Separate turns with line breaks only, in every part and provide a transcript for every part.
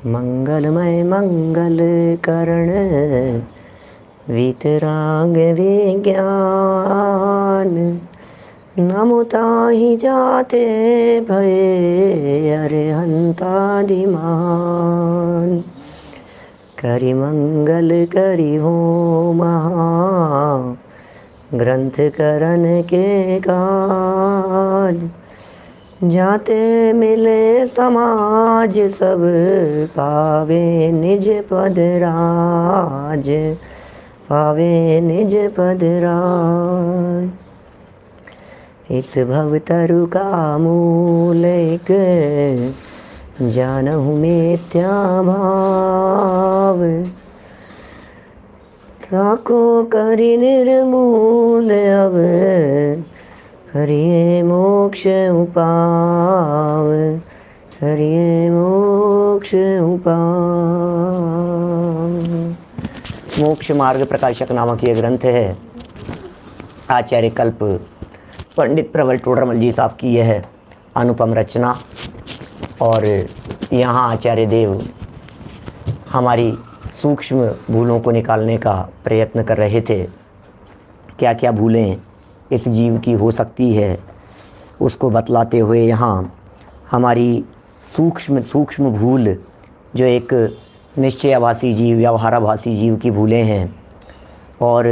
मंगलमय मंगल करण वीतराग विज्ञान। नमो ताहि जाते भये अरिहंतादिमान। करि मंगल करि हो महा ग्रंथ करन के काज। जाते मिले समाज सब पावे निज पद राज। पावे निज पद राज। इस भवतरु का मूल एक जानहु मिथ्या भाव। ताको करि निर्मूल अब हरिये मोक्ष उपाव। हरिये मोक्ष उपाव। मोक्ष मार्ग प्रकाशक नामक ये ग्रंथ है। आचार्य कल्प पंडित प्रबल टोडरमल जी साहब की यह अनुपम रचना। और यहाँ आचार्य देव हमारी सूक्ष्म भूलों को निकालने का प्रयत्न कर रहे थे। क्या क्या भूलें इस जीव की हो सकती है उसको बतलाते हुए यहाँ हमारी सूक्ष्म भूल जो एक निश्चयाभासी जीव, व्यवहाराभासी जीव की भूलें हैं, और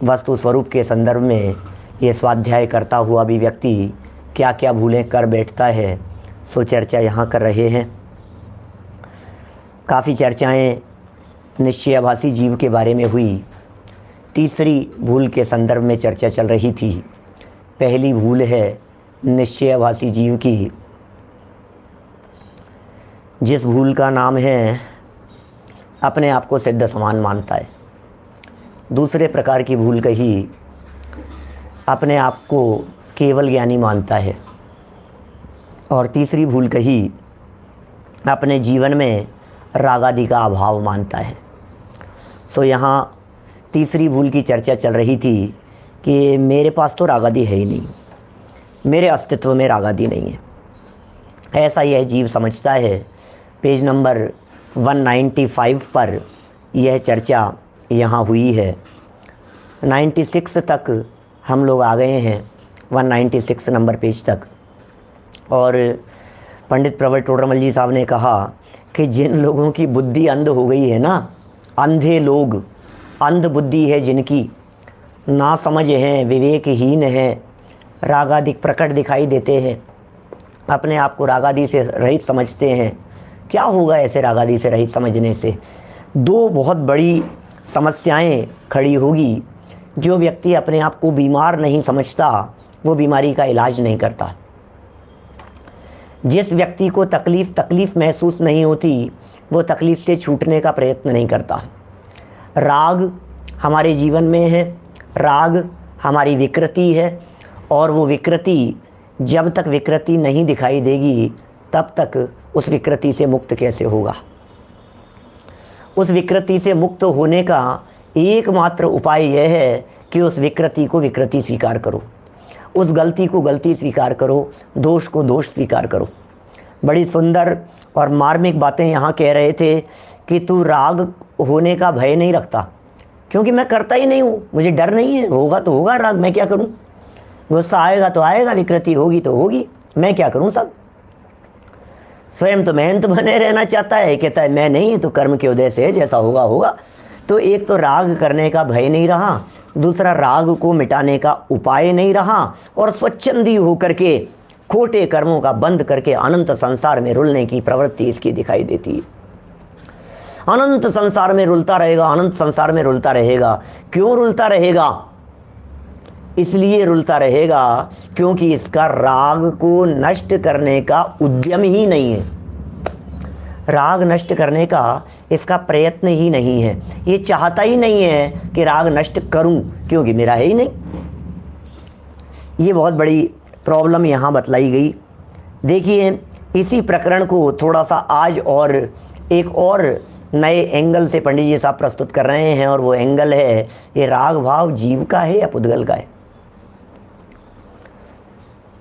वस्तु स्वरूप के संदर्भ में ये स्वाध्याय करता हुआ भी व्यक्ति क्या क्या भूलें कर बैठता है, सो चर्चा यहाँ कर रहे हैं। काफ़ी चर्चाएं निश्चयाभासी जीव के बारे में हुई। तीसरी भूल के संदर्भ में चर्चा चल रही थी। पहली भूल है निश्चयाभासी जीव की, जिस भूल का नाम है अपने आप को सिद्ध समान मानता है। दूसरे प्रकार की भूल कही अपने आप को केवल ज्ञानी मानता है। और तीसरी भूल कही अपने जीवन में रागादि का अभाव मानता है। सो यहाँ तीसरी भूल की चर्चा चल रही थी कि मेरे पास तो रागादि है ही नहीं, मेरे अस्तित्व में रागादि नहीं है, ऐसा यह जीव समझता है। पेज नंबर 195 पर यह चर्चा यहाँ हुई है। 96 तक हम लोग आ गए हैं, 196 नंबर पेज तक। और पंडित प्रबल टोडरमल जी साहब ने कहा कि जिन लोगों की बुद्धि अंध हो गई है ना, अंधे लोग, अंध बुद्धि है जिनकी, ना समझ हैं, विवेकहीन हैं, रागादि प्रकट दिखाई देते हैं, अपने आप को रागादि से रहित समझते हैं। क्या होगा ऐसे रागादि से रहित समझने से? दो बहुत बड़ी समस्याएं खड़ी होगी। जो व्यक्ति अपने आप को बीमार नहीं समझता वो बीमारी का इलाज नहीं करता। जिस व्यक्ति को तकलीफ़ महसूस नहीं होती वो तकलीफ़ से छूटने का प्रयत्न नहीं करता। राग हमारे जीवन में है, राग हमारी विकृति है, और वो विकृति जब तक विकृति नहीं दिखाई देगी तब तक उस विकृति से मुक्त कैसे होगा? उस विकृति से मुक्त होने का एकमात्र उपाय यह है कि उस विकृति को विकृति स्वीकार करो, उस गलती को गलती स्वीकार करो, दोष को दोष स्वीकार करो। बड़ी सुंदर और मार्मिक बातें यहाँ कह रहे थे कि तू राग होने का भय नहीं रखता, क्योंकि मैं करता ही नहीं हूँ, मुझे डर नहीं है। होगा तो होगा राग, मैं क्या करूँ? गुस्सा आएगा तो आएगा, विकृति होगी तो होगी, मैं क्या करूँ? सब स्वयं तो मेहनत बने रहना चाहता है, कहता है मैं नहीं, तो कर्म के उदय से जैसा होगा होगा। तो एक तो राग करने का भय नहीं रहा, दूसरा राग को मिटाने का उपाय नहीं रहा, और स्वच्छंदी होकर के खोटे कर्मों का बंद करके अनंत संसार में रुलने की प्रवृत्ति इसकी दिखाई देती है। अनंत संसार में रुलता रहेगा, अनंत संसार में रुलता रहेगा। क्यों रुलता रहेगा? इसलिए रुलता रहेगा क्योंकि इसका राग को नष्ट करने का उद्यम ही नहीं है, राग नष्ट करने का इसका प्रयत्न ही नहीं है। ये चाहता ही नहीं है कि राग नष्ट करूं, क्योंकि मेरा है ही नहीं। ये बहुत बड़ी प्रॉब्लम यहाँ बतलाई गई। देखिए, इसी प्रकरण को थोड़ा सा आज और एक और नए एंगल से पंडित जी साहब प्रस्तुत कर रहे हैं, और वो एंगल है ये राग भाव जीव का है या पुद्गल का है।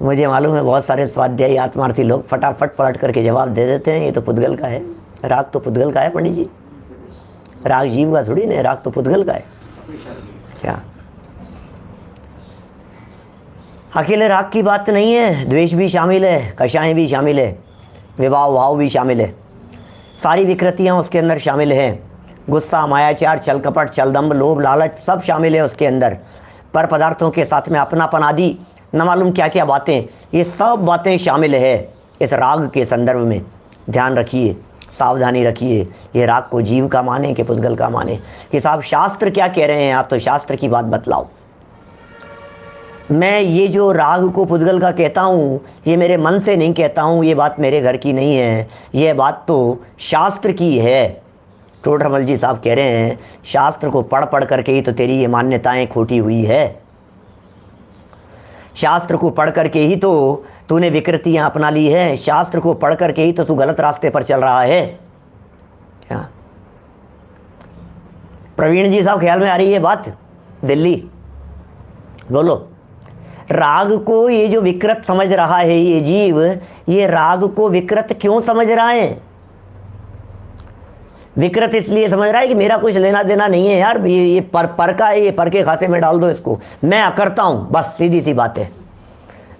मुझे मालूम है बहुत सारे स्वाध्यायी आत्मार्थी लोग फटाफट पलट करके जवाब दे देते हैं ये तो पुद्गल का है, राग तो पुद्गल का है पंडित जी, राग जीव का थोड़ी ना, राग तो पुद्गल का है। क्या अकेले राग की बात नहीं है, द्वेष भी शामिल है, कषाएं भी शामिल है, विवाह भाव भी शामिल है, सारी विकृतियां उसके अंदर शामिल हैं। गुस्सा, मायाचार, छल कपट, छलदम्भ, लोभ, लालच सब शामिल है उसके अंदर। पर पदार्थों के साथ में अपनापन आदि न मालूम क्या क्या बातें, ये सब बातें शामिल है इस राग के संदर्भ में। ध्यान रखिए, सावधानी रखिए, ये राग को जीव का माने कि पुद्गल का माने, कि साहब शास्त्र क्या कह रहे हैं, आप तो शास्त्र की बात बतलाओ। मैं ये जो राग को पुद्गल का कहता हूँ, ये मेरे मन से नहीं कहता हूँ, ये बात मेरे घर की नहीं है, ये बात तो शास्त्र की है। टोडरमल जी साहब कह रहे हैं शास्त्र को पढ़ पढ़ करके ही तो तेरी ये मान्यताएं खोटी हुई है, शास्त्र को पढ़ करके ही तो तूने विकृतियां अपना ली है, शास्त्र को पढ़ करके ही तो तू गलत रास्ते पर चल रहा है। क्या प्रवीण जी साहब ख्याल में आ रही है बात? दिल्ली बोलो। राग को ये जो विकृत समझ रहा है ये जीव, ये राग को विकृत क्यों समझ रहा है? विकृत इसलिए समझ रहा है कि मेरा कुछ लेना देना नहीं है यार, ये पर का है, ये पर के खाते में डाल दो इसको, मैं करता हूँ, बस सीधी सी बात है।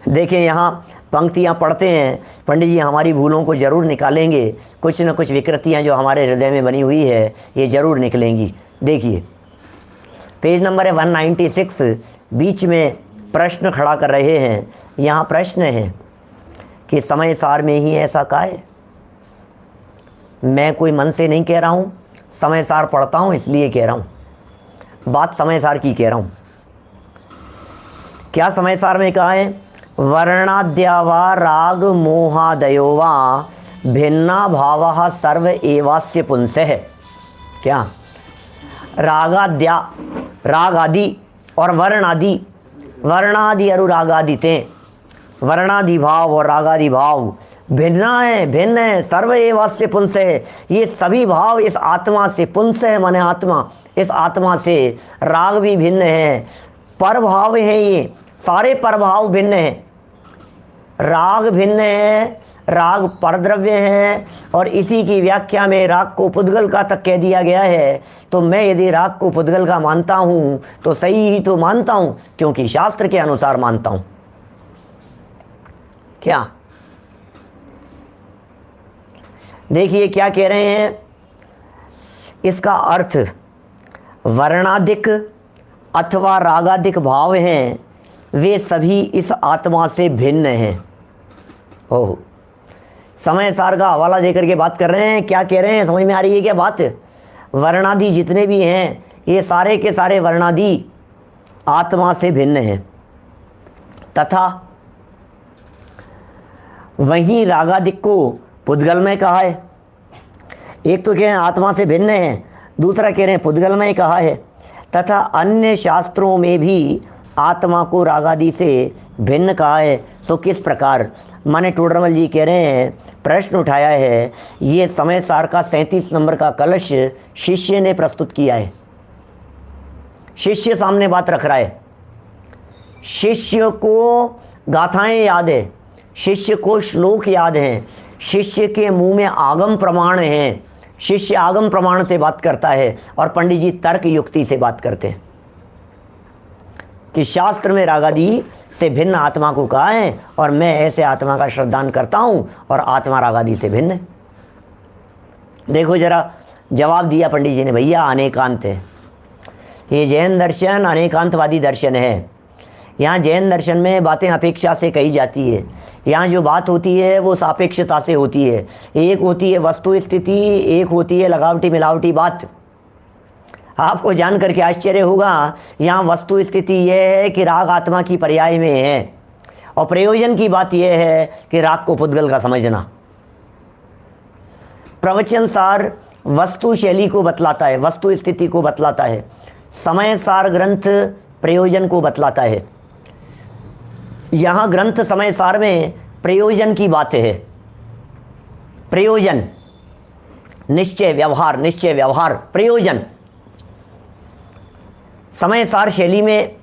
देखें यहाँ पंक्तियाँ पढ़ते हैं, पंडित जी हमारी भूलों को ज़रूर निकालेंगे, कुछ न कुछ विकृतियाँ जो हमारे हृदय में बनी हुई है ये ज़रूर निकलेंगी। देखिए पेज नंबर है 196, बीच में प्रश्न खड़ा कर रहे हैं। यहाँ प्रश्न है कि समय सार में ही ऐसा का है। मैं कोई मन से नहीं कह रहा हूँ, समय सार पढ़ता हूँ इसलिए कह रहा हूँ, बात समय सार की कह रहा हूँ। क्या समय सार में कहा है? वर्णाद्यावा राग मोहादयोवा भिन्ना भावः सर्व एवास्य पुंसः। क्या रागाद्या, राग आदि और वर्ण आदि, वर्णादि अनुरागादिते, वर्णादि भाव और रागादि भाव भिन्ना है, भिन्न है, सर्व एवास्य पुंस है, ये सभी भाव इस आत्मा से, पुंस है माने आत्मा, इस आत्मा से राग भी भिन्न है, पर भाव है, ये सारे प्रभाव भिन्न हैं। राग भिन्न है, राग परद्रव्य है, और इसी की व्याख्या में राग को पुद्गल का तक कह दिया गया है। तो मैं यदि राग को पुद्गल का मानता हूँ तो सही ही तो मानता हूँ, क्योंकि शास्त्र के अनुसार मानता हूँ। क्या देखिए क्या कह रहे हैं, इसका अर्थ वर्णाधिक अथवा रागाधिक भाव हैं, वे सभी इस आत्मा से भिन्न हैं। ओह, समय सार का हवाला देकर के बात कर रहे हैं। क्या कह रहे हैं, समझ में आ रही है क्या बात? वर्णादि जितने भी हैं ये सारे के सारे वर्णादि आत्मा से भिन्न हैं, तथा वहीं रागादिक को पुद्गल में कहा है। एक तो कह रहे हैं आत्मा से भिन्न है, दूसरा कह रहे हैं पुद्गल में कहा है, तथा अन्य शास्त्रों में भी आत्मा को रागादि से भिन्न कहा है। सो किस प्रकार? माने टोडरमल जी कह रहे हैं, प्रश्न उठाया है, ये समय सार का 37 नंबर का कलश शिष्य ने प्रस्तुत किया है। शिष्य सामने बात रख रहा है, शिष्य को गाथाएं याद है, शिष्य को श्लोक याद हैं, शिष्य के मुंह में आगम प्रमाण हैं, शिष्य आगम प्रमाण से बात करता है और पंडित जी तर्क युक्ति से बात करते हैं कि शास्त्र में रागादि से भिन्न आत्मा को कहा है और मैं ऐसे आत्मा का श्रद्धान करता हूँ और आत्मा रागादि से भिन्न है। देखो जरा जवाब दिया पंडित जी ने, भैया अनेकांत है, ये जैन दर्शन अनेकांतवादी दर्शन है। यहाँ जैन दर्शन में बातें अपेक्षा से कही जाती है, यहाँ जो बात होती है वो सापेक्षता से होती है। एक होती है वस्तु स्थिति, एक होती है लगावटी मिलावटी बात। आपको जान करके आश्चर्य होगा, यहाँ वस्तु स्थिति यह है कि राग आत्मा की पर्याय में है, और प्रयोजन की बात यह है कि राग को पुद्गल का समझना। प्रवचन सार वस्तु शैली को बतलाता है, वस्तु स्थिति को बतलाता है। समय सार ग्रंथ प्रयोजन को बतलाता है। यहाँ ग्रंथ समय सार में प्रयोजन की बात है, प्रयोजन, निश्चय व्यवहार, निश्चय व्यवहार, प्रयोजन। समय सार शैली में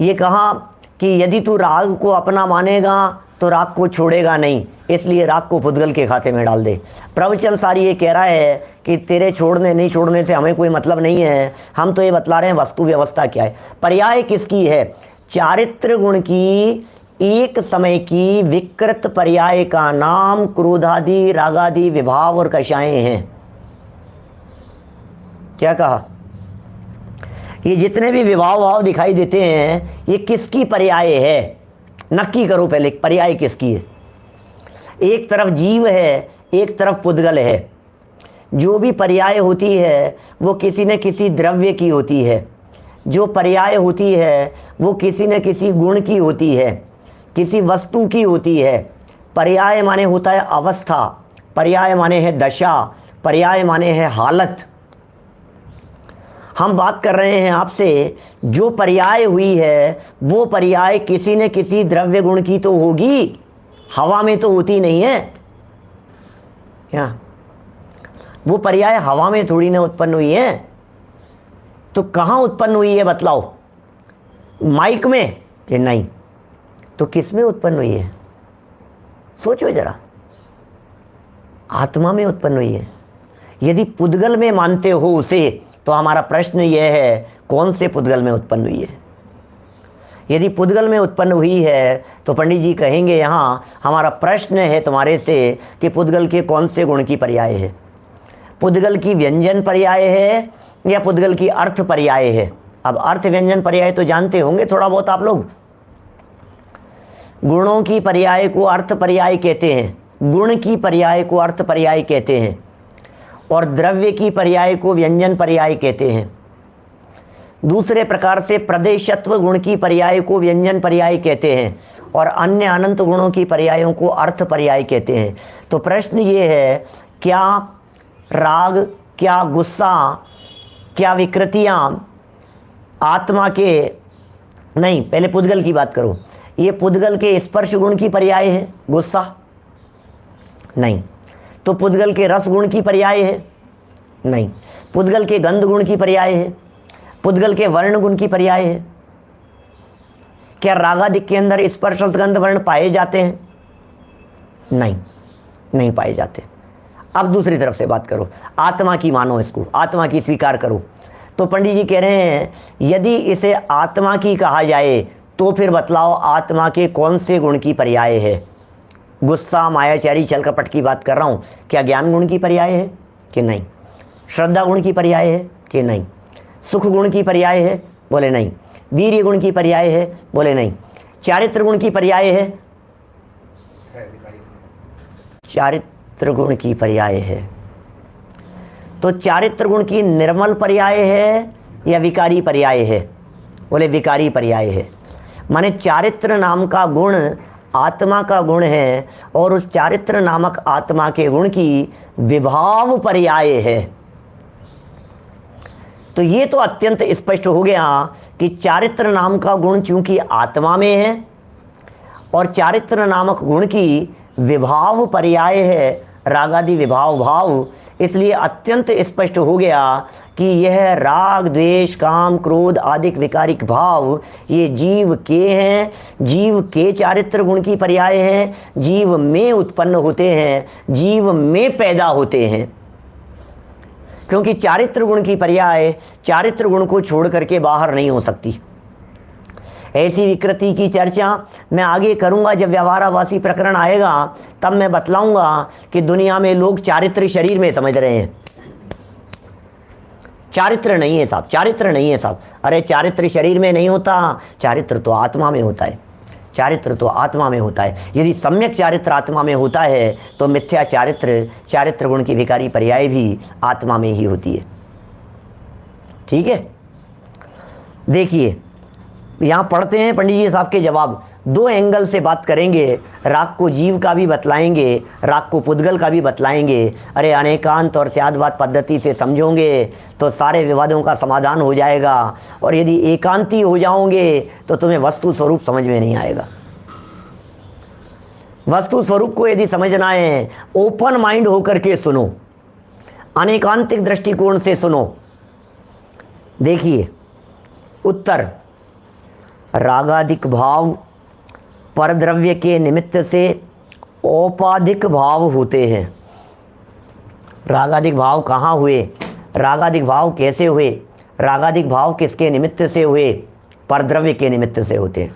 ये कहा कि यदि तू राग को अपना मानेगा तो राग को छोड़ेगा नहीं, इसलिए राग को पुद्गल के खाते में डाल दे। प्रवचन सारी ये कह रहा है कि तेरे छोड़ने नहीं छोड़ने से हमें कोई मतलब नहीं है, हम तो ये बतला रहे हैं वस्तु व्यवस्था क्या है। पर्याय किसकी है? चारित्र गुण की एक समय की विकृत पर्याय का नाम क्रोधादि, रागादि, विभाव और कषायें हैं। क्या कहा? ये जितने भी विभाव भाव दिखाई देते हैं ये किसकी पर्याय है? नक्की करो पहले, पर्याय किसकी है? एक तरफ जीव है, एक तरफ पुद्गल है। जो भी पर्याय होती है वो किसी न किसी द्रव्य की होती है, जो पर्याय होती है वो किसी न किसी गुण की होती है, किसी वस्तु की होती है। पर्याय माने होता है अवस्था, पर्याय माने है दशा, पर्याय माने है हालत। हम बात कर रहे हैं आपसे, जो पर्याय हुई है वो पर्याय किसी न किसी द्रव्य गुण की तो होगी, हवा में तो होती नहीं है। क्या वो पर्याय हवा में थोड़ी ना उत्पन्न हुई है? तो कहाँ उत्पन्न हुई है बतलाओ? माइक में कि नहीं? तो किस में उत्पन्न हुई है? सोचो जरा। आत्मा में उत्पन्न हुई है। यदि पुद्गल में मानते हो उसे तो हमारा प्रश्न यह है कौन से पुद्गल में उत्पन्न हुई है? यदि पुद्गल में उत्पन्न हुई है तो पंडित जी कहेंगे यहाँ हमारा प्रश्न है तुम्हारे से कि पुद्गल के कौन से गुण की पर्याय है? पुद्गल की व्यंजन पर्याय है या पुद्गल की अर्थ पर्याय है? अब अर्थ व्यंजन पर्याय तो जानते होंगे थोड़ा बहुत आप लोग। गुणों की पर्याय को अर्थ पर्याय कहते हैं, गुण की पर्याय को अर्थ पर्याय कहते हैं, और द्रव्य की पर्याय को व्यंजन पर्याय कहते हैं। दूसरे प्रकार से प्रदेशत्व गुण की पर्याय को व्यंजन पर्याय कहते हैं और अन्य अनंत गुणों की पर्यायों को अर्थ पर्याय कहते हैं। तो प्रश्न ये है, क्या राग, क्या गुस्सा, क्या विकृतियाँ आत्मा के, नहीं पहले पुद्गल की बात करो, ये पुद्गल के स्पर्श गुण की पर्याय है गुस्सा? नहीं। तो पुद्गल के रस गुण की पर्याय है? नहीं। पुद्गल के गंध गुण की पर्याय है? पुद्गल के वर्ण गुण की पर्याय है? क्या रागादिक के अंदर स्पर्श गंध वर्ण पाए जाते हैं? नहीं, नहीं पाए जाते। अब दूसरी तरफ से बात करो, आत्मा की मानो, इसको आत्मा की स्वीकार करो। तो पंडित जी कह रहे हैं यदि इसे आत्मा की कहा जाए तो फिर बतलाओ आत्मा के कौन से गुण की पर्याय है? गुस्सा, मायाचारी, छल कपट की बात कर रहा हूँ, क्या ज्ञान गुण की पर्याय है कि नहीं? श्रद्धा गुण की पर्याय है कि नहीं? सुख गुण की पर्याय है? बोले नहीं। वीर्य गुण की पर्याय है? बोले नहीं। चारित्र गुण की पर्याय है? चारित्र गुण की पर्याय है। तो चारित्र गुण की निर्मल पर्याय है या विकारी पर्याय है? बोले विकारी पर्याय है। माने चारित्र नाम का गुण आत्मा का गुण है और उस चारित्र नामक आत्मा के गुण की विभाव पर्याय है। तो ये तो अत्यंत स्पष्ट हो गया कि चारित्र नाम का गुण चूंकि आत्मा में है और चारित्र नामक गुण की विभाव पर्याय है रागादि विभाव भाव, इसलिए अत्यंत स्पष्ट हो गया कि यह राग, द्वेष, काम, क्रोध आदि विकारिक भाव ये जीव के हैं, जीव के चारित्र गुण की पर्याय हैं, जीव में उत्पन्न होते हैं, जीव में पैदा होते हैं। क्योंकि चारित्र गुण की पर्याय चारित्र गुण को छोड़ करके बाहर नहीं हो सकती। ऐसी विकृति की चर्चा मैं आगे करूंगा, जब व्यवहारावासी प्रकरण आएगा तब मैं बतलाऊंगा कि दुनिया में लोग चारित्र शरीर में समझ रहे हैं, चारित्र नहीं है साहब, चारित्र नहीं है साहब। अरे चारित्र शरीर में नहीं होता, चारित्र तो आत्मा में होता है, चारित्र तो आत्मा में होता है। यदि सम्यक चारित्र आत्मा में होता है तो मिथ्या चारित्र, चारित्र गुण की विकारी पर्याय भी आत्मा में ही होती है। ठीक है, देखिए यहाँ पढ़ते हैं पंडित जी साहब के जवाब। दो एंगल से बात करेंगे, राग को जीव का भी बतलाएंगे, राग को पुद्गल का भी बतलाएंगे। अरे अनेकांत और स्यादवाद पद्धति से समझोगे तो सारे विवादों का समाधान हो जाएगा, और यदि एकांती हो जाओगे तो तुम्हें वस्तु स्वरूप समझ में नहीं आएगा। वस्तु स्वरूप को यदि समझना है ओपन माइंड होकर के सुनो, अनेकांतिक दृष्टिकोण से सुनो। देखिए उत्तर, रागादिक भाव परद्रव्य के निमित्त से औपाधिक भाव होते हैं। रागादिक भाव कहाँ हुए, रागादिक भाव कैसे हुए, रागादिक भाव किसके निमित्त से हुए, परद्रव्य के निमित्त से होते हैं।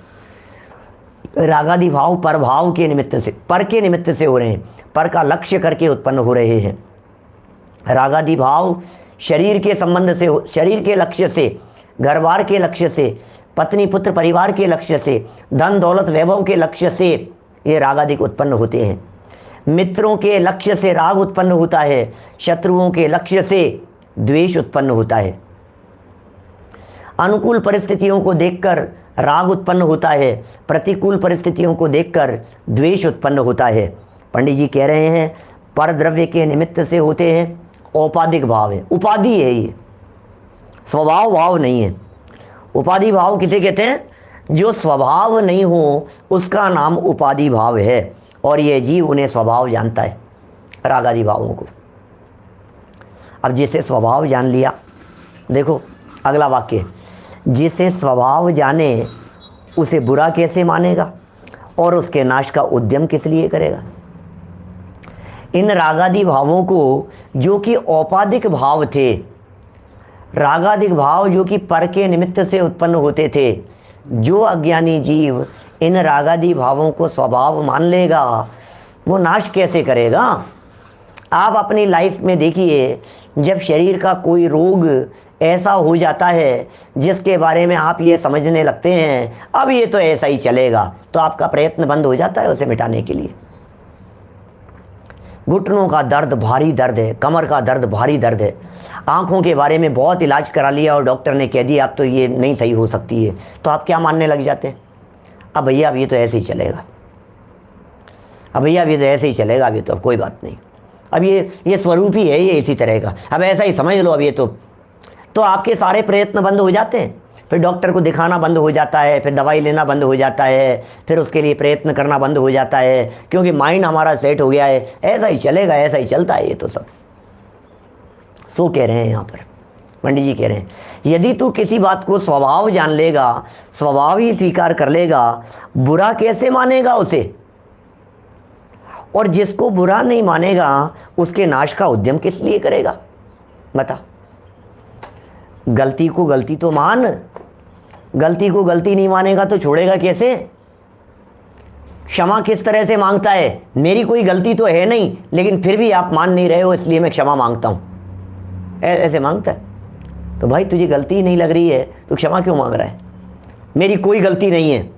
रागादि भाव परभाव के निमित्त से, पर के निमित्त से हो रहे हैं, पर का लक्ष्य करके उत्पन्न हो रहे हैं। रागादि भाव शरीर के संबंध से, शरीर के लक्ष्य से, घरबार के लक्ष्य से, पत्नी पुत्र परिवार के लक्ष्य से, धन दौलत वैभव के लक्ष्य से ये रागादिक उत्पन्न होते हैं। मित्रों के लक्ष्य से राग उत्पन्न होता है, शत्रुओं के लक्ष्य से द्वेष उत्पन्न होता है। अनुकूल परिस्थितियों को देखकर राग उत्पन्न होता है, प्रतिकूल परिस्थितियों को देखकर द्वेष उत्पन्न होता है। पंडित जी कह रहे हैं परद्रव्य के निमित्त से होते हैं, औपाधिक भाव है, उपाधि है ये, स्वभाव भाव नहीं है। उपाधि भाव किसे कहते हैं, जो स्वभाव नहीं हो उसका नाम उपाधि भाव है, और ये जीव उन्हें स्वभाव जानता है, रागादि भावों को। अब जिसे स्वभाव जान लिया, देखो अगला वाक्य, जिसे स्वभाव जाने उसे बुरा कैसे मानेगा और उसके नाश का उद्यम किस लिए करेगा। इन रागादि भावों को जो कि औपाधिक भाव थे, रागादिक भाव जो कि पर के निमित्त से उत्पन्न होते थे, जो अज्ञानी जीव इन रागादि भावों को स्वभाव मान लेगा वो नाश कैसे करेगा। आप अपनी लाइफ में देखिए, जब शरीर का कोई रोग ऐसा हो जाता है जिसके बारे में आप ये समझने लगते हैं अब ये तो ऐसा ही चलेगा, तो आपका प्रयत्न बंद हो जाता है उसे मिटाने के लिए। घुटनों का दर्द भारी दर्द है, कमर का दर्द भारी दर्द है, आँखों के बारे में बहुत इलाज करा लिया और डॉक्टर ने कह दिया अब तो ये नहीं सही हो सकती है, तो आप क्या मानने लग जाते हैं, अब भैया अब ये तो ऐसे ही चलेगा, अब भैया अब ये तो ऐसे ही चलेगा, अब ये तो अब कोई बात नहीं, अब ये स्वरूप ही है, ये इसी तरह का, अब ऐसा ही समझ लो, अब ये तो आपके सारे प्रयत्न बंद हो जाते हैं। फिर डॉक्टर को दिखाना बंद हो जाता है, फिर दवाई लेना बंद हो जाता है, फिर उसके लिए प्रयत्न करना बंद हो जाता है, क्योंकि माइंड हमारा सेट हो गया है, ऐसा ही चलेगा, ऐसा ही चलता है ये तो सब। सो कह रहे हैं यहाँ पर पंडित जी कह रहे हैं, यदि तू किसी बात को स्वभाव जान लेगा, स्वभाव ही स्वीकार कर लेगा, बुरा कैसे मानेगा उसे, और जिसको बुरा नहीं मानेगा उसके नाश का उद्यम किस लिए करेगा। बता, गलती को गलती तो मान, गलती को गलती नहीं मानेगा तो छोड़ेगा कैसे। क्षमा किस तरह से मांगता है, मेरी कोई गलती तो है नहीं लेकिन फिर भी आप मान नहीं रहे हो इसलिए मैं क्षमा मांगता हूं, ऐसे मांगता है। तो भाई तुझे गलती ही नहीं लग रही है तो क्षमा क्यों मांग रहा है। मेरी कोई गलती नहीं है,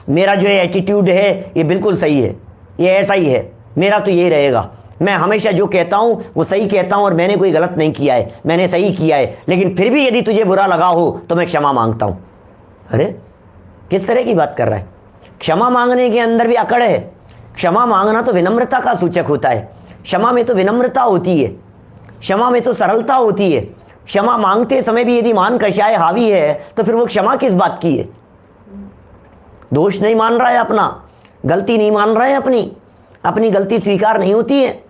मेरा जो एटीट्यूड है ये बिल्कुल सही है, ये ऐसा ही है, मेरा तो ये रहेगा, मैं हमेशा जो कहता हूं वो सही कहता हूं और मैंने कोई गलत नहीं किया है, मैंने सही किया है, लेकिन फिर भी यदि तुझे बुरा लगा हो तो मैं क्षमा मांगता हूं। अरे किस तरह की बात कर रहा है। क्षमा मांगने के अंदर भी अकड़ है। क्षमा मांगना तो विनम्रता का सूचक होता है, क्षमा में तो विनम्रता होती है, क्षमा में तो सरलता होती है। क्षमा मांगते समय भी यदि मान कषाय हावी है तो फिर वो क्षमा किस बात की है। दोष नहीं मान रहा है अपना, गलती नहीं मान रहा है अपनी गलती स्वीकार नहीं होती है।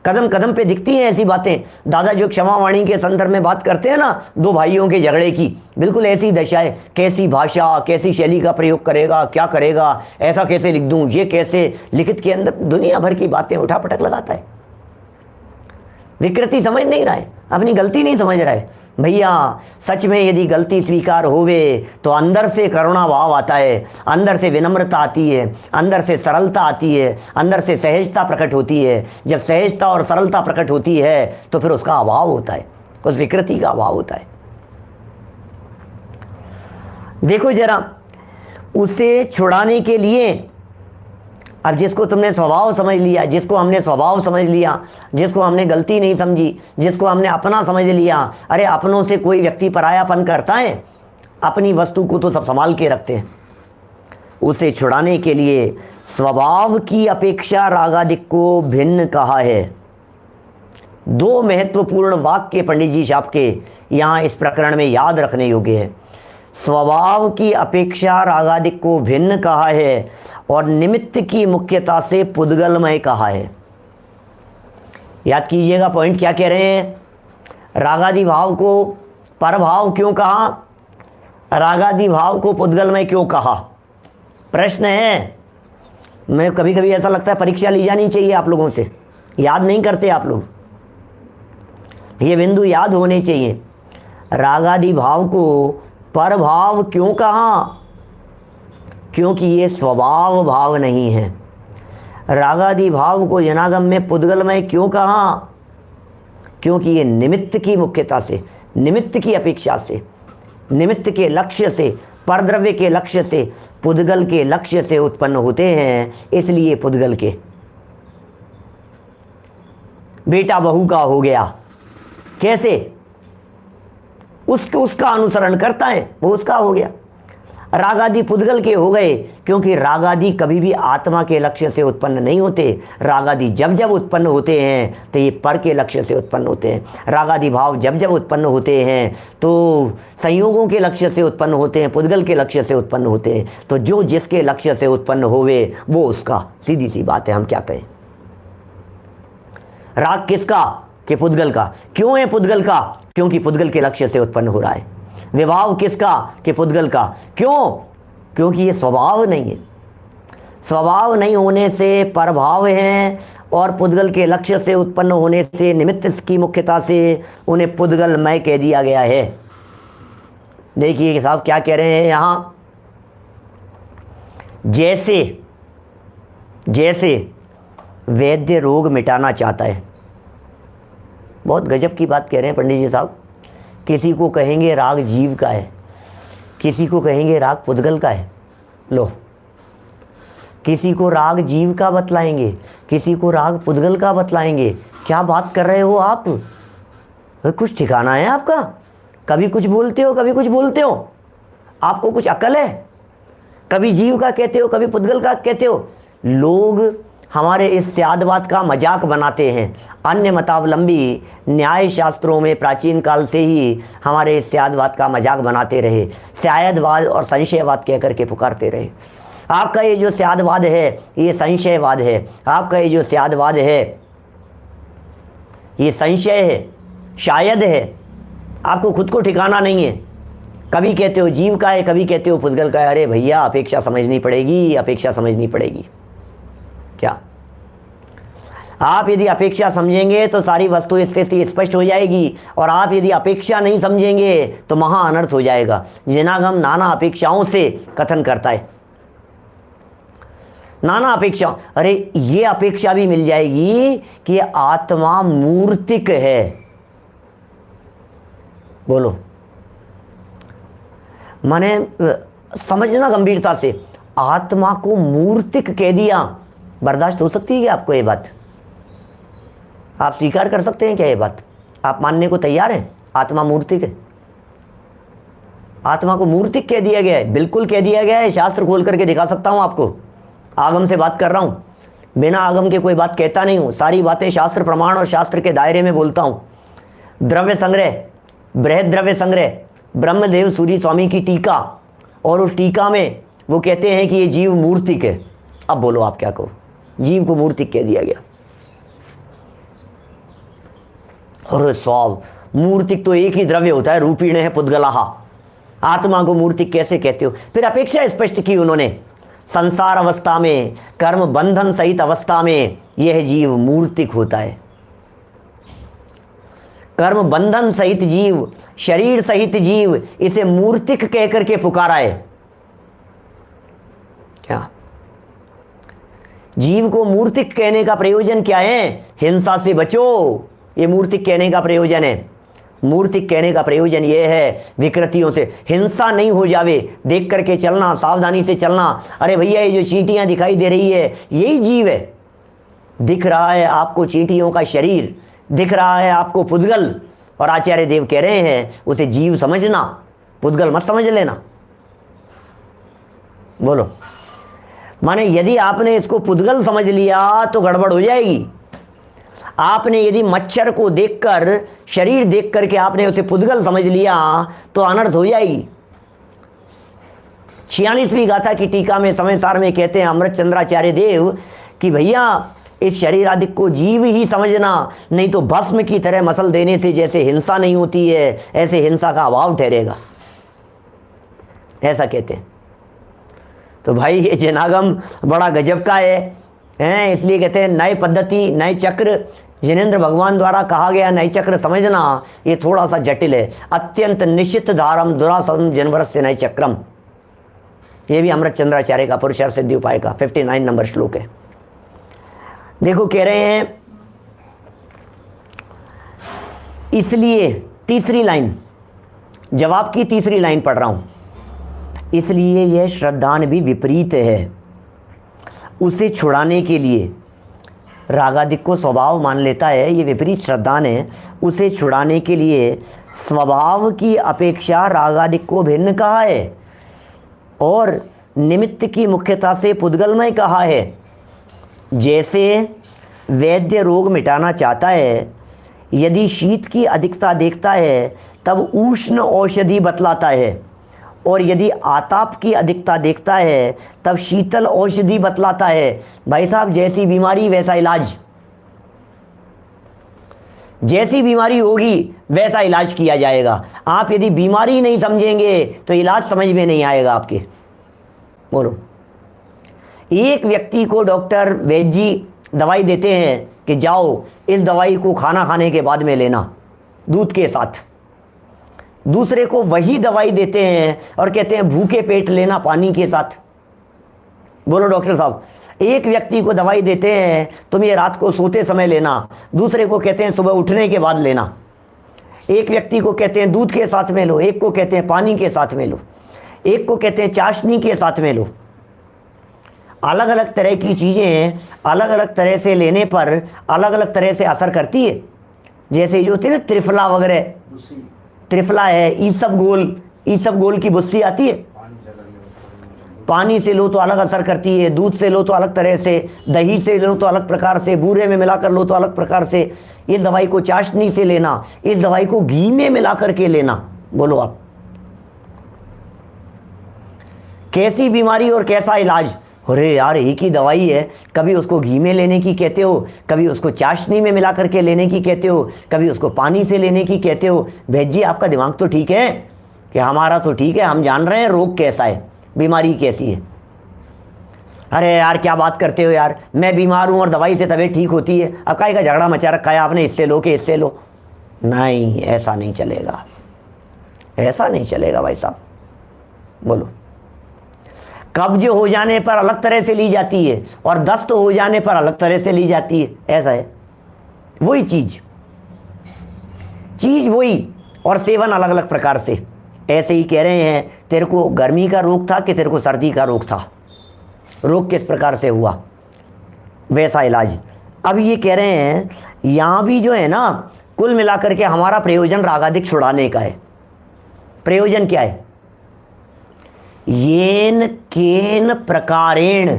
कदम कदम पे दिखती हैं ऐसी बातें। दादा जो क्षमा वाणी के संदर्भ में बात करते हैं ना, दो भाइयों के झगड़े की, बिल्कुल ऐसी दशा है। कैसी भाषा, कैसी शैली का प्रयोग करेगा, क्या करेगा, ऐसा कैसे लिख दूं, ये कैसे, लिखित के अंदर दुनिया भर की बातें उठापटक लगाता है। विकृति समझ नहीं रहा है, अपनी गलती नहीं समझ रहा है। भैया सच में यदि गलती स्वीकार होवे तो अंदर से करुणा भाव आता है, अंदर से विनम्रता आती है, अंदर से सरलता आती है, अंदर से सहजता प्रकट होती है। जब सहजता और सरलता प्रकट होती है तो फिर उसका अभाव होता है, उस विकृति का अभाव होता है। देखो जरा, उसे छुड़ाने के लिए, अब जिसको तुमने स्वभाव समझ लिया, जिसको हमने स्वभाव समझ लिया, जिसको हमने गलती नहीं समझी, जिसको हमने अपना समझ लिया, अरे अपनों से कोई व्यक्ति परायापन करता है, अपनी वस्तु को तो सब संभाल के रखते हैं। उसे छुड़ाने के लिए स्वभाव की अपेक्षा रागादिक को भिन्न कहा है। दो महत्वपूर्ण वाक्य पंडित जी छाप के यहाँ इस प्रकरण में याद रखने योग्य है। स्वभाव की अपेक्षा रागादिक को भिन्न कहा है और निमित्त की मुख्यता से पुद्गलमय कहा है। याद कीजिएगा पॉइंट क्या कह रहे हैं। रागादि भाव को परभाव क्यों कहा, रागादि भाव को पुद्गलमय क्यों कहा। प्रश्न है मैं कभी कभी ऐसा लगता है परीक्षा ली जानी चाहिए आप लोगों से, याद नहीं करते आप लोग, ये बिंदु याद होने चाहिए। रागादि भाव को परभाव क्यों कहा? क्योंकि ये स्वभाव भाव नहीं है। रागादि भाव को जनागम में पुद्गलमय क्यों कहा? क्योंकि ये निमित्त की मुख्यता से, निमित्त की अपेक्षा से, निमित्त के लक्ष्य से, परद्रव्य के लक्ष्य से, पुद्गल के लक्ष्य से उत्पन्न होते हैं, इसलिए पुद्गल के। बेटा बहू का हो गया, कैसे? उसका अनुसरण करता है, वो उसका हो गया। रागादि पुद्गल के हो गए, क्योंकि रागादि कभी भी आत्मा के लक्ष्य से उत्पन्न नहीं होते। रागादि जब जब उत्पन्न होते हैं तो ये पर के लक्ष्य से उत्पन्न होते हैं। रागादि भाव जब जब उत्पन्न होते हैं तो संयोगों के लक्ष्य से उत्पन्न होते हैं, पुद्गल के लक्ष्य से उत्पन्न होते हैं। तो जो जिसके लक्ष्य से उत्पन्न होवे वो उसका, सीधी सी बात है, हम क्या कहें। राग किसका? कि पुद्गल का। क्यों है पुद्गल का? क्योंकि पुद्गल के लक्ष्य से उत्पन्न हो रहा है। विभाव किसका? कि पुद्गल का। क्यों? क्योंकि ये स्वभाव नहीं है। स्वभाव नहीं होने से परभाव है, और पुद्गल के लक्ष्य से उत्पन्न होने से, निमित्त की मुख्यता से उन्हें पुद्गलमय कह दिया गया है। देखिए साहब क्या कह रहे हैं यहाँ, जैसे वैद्य रोग मिटाना चाहता है। बहुत गजब की बात कह रहे हैं पंडित जी साहब। किसी को कहेंगे राग जीव का है, किसी को कहेंगे राग पुद्गल का है। लो, किसी को राग जीव का बतलाएंगे, किसी को राग पुद्गल का बतलाएंगे। क्या बात कर रहे हो आप? कुछ ठिकाना है आपका? कभी कुछ बोलते हो, कभी कुछ बोलते हो। आपको कुछ अकल है? कभी जीव का कहते हो, कभी पुद्गल का कहते हो। लोग हमारे इस स्यादवाद का मजाक बनाते हैं। अन्य मतावलंबी न्याय शास्त्रों में प्राचीन काल से ही हमारे इस स्यादवाद का मजाक बनाते रहे, स्यादवाद और संशयवाद कह करके पुकारते रहे। आपका ये जो स्यादवाद है ये संशयवाद है, आपका ये जो स्यादवाद है ये संशय है, शायद है। आपको खुद को ठिकाना नहीं है। कभी कहते हो जीव का है, कभी कहते हो पुद्गल का है। अरे भैया, अपेक्षा समझनी पड़ेगी, अपेक्षा समझनी पड़ेगी। क्या आप यदि अपेक्षा समझेंगे तो सारी वस्तु स्थिति स्पष्ट हो जाएगी, और आप यदि अपेक्षा नहीं समझेंगे तो महा अनर्थ हो जाएगा। जिनागम नाना अपेक्षाओं से कथन करता है, नाना अपेक्षा। अरे ये अपेक्षा भी मिल जाएगी कि आत्मा मूर्तिक है। बोलो, माने समझना गंभीरता से। आत्मा को मूर्तिक कह दिया, बर्दाश्त हो सकती है क्या आपको ये बात? आप स्वीकार कर सकते हैं क्या ये बात? आप मानने को तैयार हैं आत्मा मूर्तिक है? आत्मा को मूर्तिक कह दिया गया है, बिल्कुल कह दिया गया है। शास्त्र खोल करके दिखा सकता हूं आपको। आगम से बात कर रहा हूं, बिना आगम के कोई बात कहता नहीं हूं। सारी बातें शास्त्र प्रमाण और शास्त्र के दायरे में बोलता हूं। द्रव्य संग्रह, बृहद द्रव्य संग्रह, ब्रह्मदेव सूरी स्वामी की टीका, और उस टीका में वो कहते हैं कि ये जीव मूर्तिक है। अब बोलो आप क्या कहो? जीव को मूर्तिक कह दिया गया। और सब मूर्तिक तो एक ही द्रव्य होता है, रूपीण है पुद्गलाहा। आत्मा को मूर्तिक कैसे कहते हो? फिर अपेक्षा स्पष्ट की उन्होंने। संसार अवस्था में, कर्म बंधन सहित अवस्था में यह जीव मूर्तिक होता है। कर्म बंधन सहित जीव, शरीर सहित जीव, इसे मूर्तिक कहकर के पुकारा है। क्या जीव को मूर्तिक कहने का प्रयोजन क्या है? हिंसा से बचो, ये मूर्तिक कहने का प्रयोजन है। मूर्तिक कहने का प्रयोजन ये है विकृतियों से हिंसा नहीं हो जावे, देख करके चलना, सावधानी से चलना। अरे भैया, ये जो चींटियां दिखाई दे रही है यही जीव है। दिख रहा है आपको चींटियों का शरीर, दिख रहा है आपको पुद्गल, और आचार्य देव कह रहे हैं उसे जीव समझना, पुद्गल मत समझ लेना। बोलो, माने यदि आपने इसको पुद्गल समझ लिया तो गड़बड़ हो जाएगी। आपने यदि मच्छर को देखकर, शरीर देख करके आपने उसे पुद्गल समझ लिया तो अनर्थ हो जाएगी। 46वीं गाथा की टीका में समय सार में कहते हैं अमृत चंद्राचार्य देव कि भैया इस शरीर आदि को जीव ही समझना, नहीं तो भस्म की तरह मसल देने से जैसे हिंसा नहीं होती है ऐसे हिंसा का अभाव ठहरेगा, ऐसा कहते हैं। तो भाई ये जनागम बड़ा गजब का है, इसलिए कहते हैं नए पद्धति नए चक्र जिनेंद्र भगवान द्वारा कहा गया नए चक्र समझना ये थोड़ा सा जटिल है। अत्यंत निश्चित धारम दुरासम जनवरस्य नए चक्रम, ये भी अमृत चंद्राचार्य का पुरुषार्थ सिद्धि उपाय का 59 नंबर श्लोक है। देखो कह रहे हैं, इसलिए तीसरी लाइन, जवाब की तीसरी लाइन पढ़ रहा हूं, इसलिए यह श्रद्धान भी विपरीत है, उसे छुड़ाने के लिए रागादिक को स्वभाव मान लेता है, ये विपरीत श्रद्धान है, उसे छुड़ाने के लिए स्वभाव की अपेक्षा रागादिक को भिन्न कहा है और निमित्त की मुख्यता से पुद्गलमय कहा है। जैसे वैद्य रोग मिटाना चाहता है, यदि शीत की अधिकता देखता है तब उष्ण औषधि बतलाता है, और यदि आताप की अधिकता देखता है तब शीतल औषधि बतलाता है। भाई साहब, जैसी बीमारी वैसा इलाज, जैसी बीमारी होगी वैसा इलाज किया जाएगा। आप यदि बीमारी नहीं समझेंगे तो इलाज समझ में नहीं आएगा आपके। बोलो, एक व्यक्ति को डॉक्टर वैद्य जी दवाई देते हैं कि जाओ इस दवाई को खाना खाने के बाद में लेना दूध के साथ, दूसरे को वही दवाई देते हैं और कहते हैं भूखे पेट लेना पानी के साथ। बोलो डॉक्टर साहब, एक व्यक्ति को दवाई देते हैं तुम ये रात को सोते समय लेना, दूसरे को कहते हैं सुबह उठने के बाद लेना। एक व्यक्ति को कहते हैं दूध के साथ में लो, एक को कहते हैं पानी के साथ में लो, एक को कहते हैं चाशनी के साथ में लो। अलग अलग तरह की चीज़ें अलग अलग तरह से लेने पर अलग अलग तरह से असर करती है। जैसे जो होती है ना त्रिफला वगैरह, त्रिफला है, ईसब गोल की बुस्सी आती है, पानी से लो तो अलग असर करती है, दूध से लो तो अलग तरह से, दही से लो तो अलग प्रकार से, बूरे में मिलाकर लो तो अलग प्रकार से। इस दवाई को चाशनी से लेना, इस दवाई को घी में मिला करके लेना। बोलो आप, कैसी बीमारी और कैसा इलाज। अरे यार, एक ही दवाई है, कभी उसको घी में लेने की कहते हो, कभी उसको चाशनी में मिला करके लेने की कहते हो, कभी उसको पानी से लेने की कहते हो। वैद्य जी, आपका दिमाग तो ठीक है कि हमारा तो ठीक है, हम जान रहे हैं रोग कैसा है, बीमारी कैसी है। अरे यार क्या बात करते हो यार, मैं बीमार हूँ और दवाई से तबीयत ठीक होती है, अब काहे का झगड़ा मचा रखा है आपने, इससे लो कि इससे लो। नहीं, ऐसा नहीं चलेगा, ऐसा नहीं चलेगा भाई साहब। बोलो, कब्ज हो जाने पर अलग तरह से ली जाती है और दस्त हो जाने पर अलग तरह से ली जाती है, ऐसा है। वही चीज वही और सेवन अलग अलग प्रकार से। ऐसे ही कह रहे हैं, तेरे को गर्मी का रोग था कि तेरे को सर्दी का रोग था, रोग किस प्रकार से हुआ वैसा इलाज। अब ये कह रहे हैं यहाँ भी जो है ना, कुल मिलाकर के हमारा प्रयोजन रागादिक छुड़ाने का है। प्रयोजन क्या है? येन केन प्रकारेण,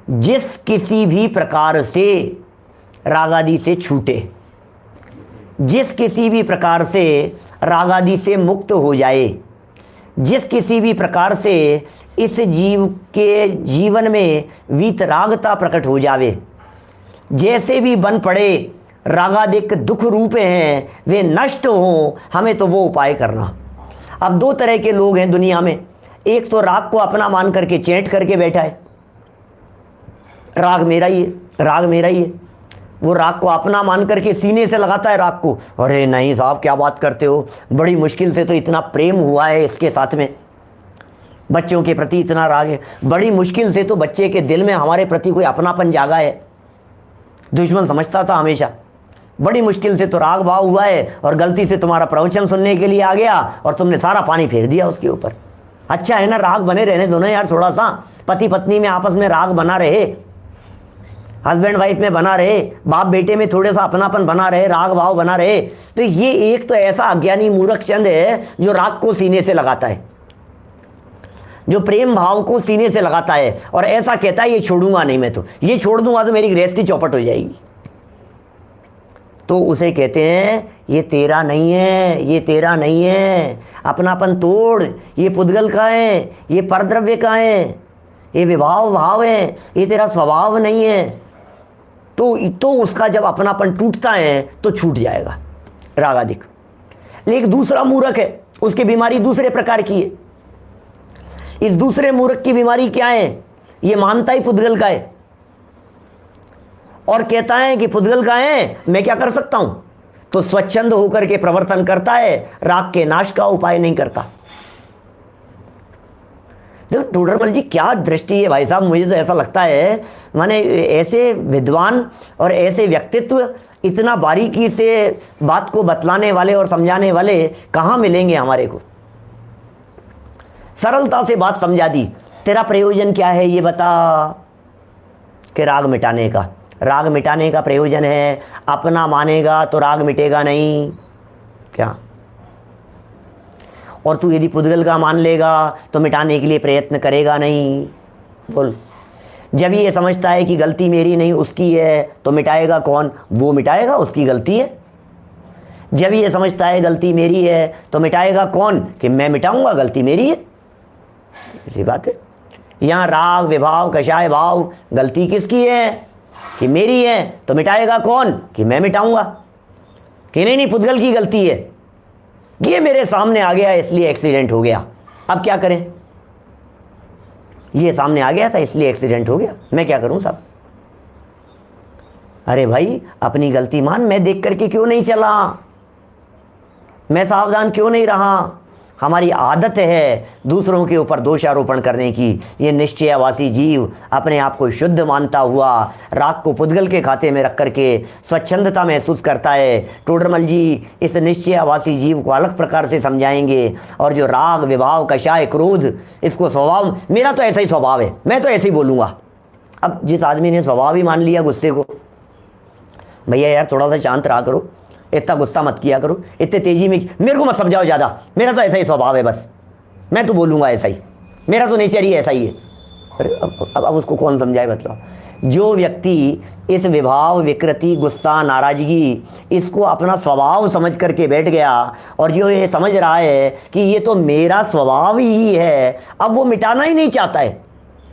जिस किसी भी प्रकार से रागादि से छूटे, जिस किसी भी प्रकार से रागादि से मुक्त हो जाए, जिस किसी भी प्रकार से इस जीव के जीवन में वीतरागता प्रकट हो जावे, जैसे भी बन पड़े रागादिक दुख रूप हैं वे नष्ट हों, हमें तो वो उपाय करना। अब दो तरह के लोग हैं दुनिया में, एक तो राग को अपना मान करके चेंट करके बैठा है, राग मेरा ही है, राग मेरा ही है। वो राग को अपना मान करके सीने से लगाता है राग को। अरे नहीं साहब, क्या बात करते हो, बड़ी मुश्किल से तो इतना प्रेम हुआ है इसके साथ में, बच्चों के प्रति इतना राग है, बड़ी मुश्किल से तो बच्चे के दिल में हमारे प्रति कोई अपनापन जागा है। दुश्मन समझता था हमेशा, बड़ी मुश्किल से तो राग भाव हुआ है और गलती से तुम्हारा प्रवचन सुनने के लिए आ गया और तुमने सारा पानी फेर दिया उसके ऊपर। अच्छा है ना, राग बने रहने दोनों यार, थोड़ा सा पति पत्नी में आपस में राग बना रहे, हस्बैंड वाइफ में बना रहे, बाप बेटे में थोड़ा सा अपनापन बना रहे, राग भाव बना रहे। तो ये एक तो ऐसा अज्ञानी मूर्ख चंद है जो राग को सीने से लगाता है, जो प्रेम भाव को सीने से लगाता है और ऐसा कहता है ये छोड़ूंगा नहीं, मैं तो ये छोड़ दूंगा तो मेरी गृहस्थी चौपट हो जाएगी। तो उसे कहते हैं ये तेरा नहीं है, ये तेरा नहीं है, अपनापन तोड़, ये पुद्गल का है, ये परद्रव्य का है, ये विभाव भाव है, ये तेरा स्वभाव नहीं है। तो उसका जब अपनापन टूटता है तो छूट जाएगा रागादिक। लेकिन दूसरा मूर्ख है, उसकी बीमारी दूसरे प्रकार की है। इस दूसरे मूर्ख की बीमारी क्या है? ये मानता ही पुद्गल का है और कहता है कि पुद्गल का है, मैं क्या कर सकता हूं? तो स्वच्छंद होकर के प्रवर्तन करता है, राग के नाश का उपाय नहीं करता। देखो टोडरमल जी क्या दृष्टि है भाई साहब, मुझे तो ऐसा लगता है माने ऐसे विद्वान और ऐसे व्यक्तित्व इतना बारीकी से बात को बतलाने वाले और समझाने वाले कहाँ मिलेंगे हमारे को। सरलता से बात समझा दी। तेरा प्रयोजन क्या है ये बता। कि राग मिटाने का। राग मिटाने का प्रयोजन है, अपना मानेगा तो राग मिटेगा नहीं क्या? और तू यदि पुद्गल का मान लेगा तो मिटाने के लिए प्रयत्न करेगा नहीं। बोल, जब ये समझता है कि गलती मेरी नहीं उसकी है तो मिटाएगा कौन? वो मिटाएगा, उसकी गलती है। जब ये समझता है गलती मेरी है तो मिटाएगा कौन? कि मैं मिटाऊंगा, गलती मेरी है। इसी बात है। यहाँ राग विभाव कषाय भाव, गलती किसकी है? कि मेरी है। तो मिटाएगा कौन? कि मैं मिटाऊंगा। कि नहीं पुद्गल की गलती है, ये मेरे सामने आ गया इसलिए एक्सीडेंट हो गया, अब क्या करें? ये सामने आ गया था इसलिए एक्सीडेंट हो गया, मैं क्या करूं साहब? अरे भाई अपनी गलती मान, मैं देख करके क्यों नहीं चला? मैं सावधान क्यों नहीं रहा? हमारी आदत है दूसरों के ऊपर दोषारोपण करने की। ये निश्चयावासी जीव अपने आप को शुद्ध मानता हुआ राग को पुद्गल के खाते में रख करके स्वच्छंदता महसूस करता है। टोडरमल जी इस निश्चयावासी जीव को अलग प्रकार से समझाएंगे। और जो राग विभाव कषाय क्रोध, इसको स्वभाव, मेरा तो ऐसा ही स्वभाव है, मैं तो ऐसे ही बोलूँगा। अब जिस आदमी ने स्वभाव ही मान लिया गुस्से को, भैया यार थोड़ा सा शांत रहा करो, इतना गुस्सा मत किया करो, इतने तेजी में मेरे को मत समझाओ ज़्यादा, मेरा तो ऐसा ही स्वभाव है, बस मैं तो बोलूँगा ऐसा ही, मेरा तो नेचर ही ऐसा ही है। अरे अब उसको कौन समझाए बताओ? जो व्यक्ति इस विभाव विकृति गुस्सा नाराज़गी इसको अपना स्वभाव समझ करके बैठ गया और जो ये समझ रहा है कि ये तो मेरा स्वभाव ही है, अब वो मिटाना ही नहीं चाहता है।